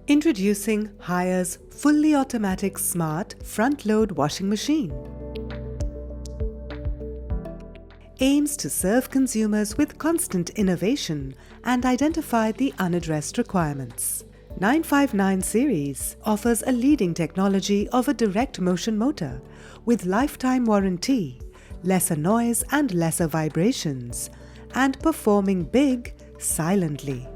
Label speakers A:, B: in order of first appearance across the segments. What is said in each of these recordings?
A: Introducing Haier's fully automatic smart front-load washing machine. Aims to serve consumers with constant innovation and identify the unaddressed requirements. 959 series offers a leading technology of a direct motion motor with lifetime warranty, lesser noise and lesser vibrations, and performing big silently.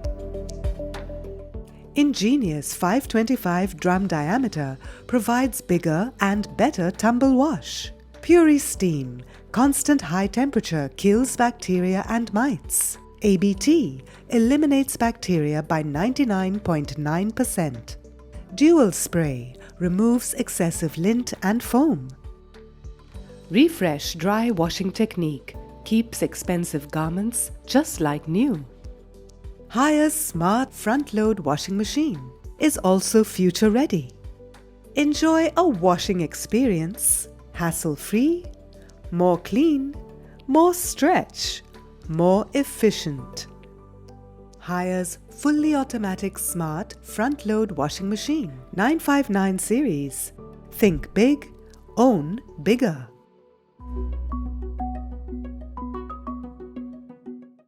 A: Ingenious 525 drum diameter provides bigger and better tumble wash. Puri Steam, constant high temperature kills bacteria and mites. ABT eliminates bacteria by 99.9%. Dual Spray removes excessive lint and foam. Refresh dry washing technique keeps expensive garments just like new. Haier's smart front-load washing machine is also future-ready. Enjoy a washing experience, hassle-free, more clean, more stretch, more efficient. Haier's fully automatic smart front-load washing machine, 959 series. Think big, own bigger.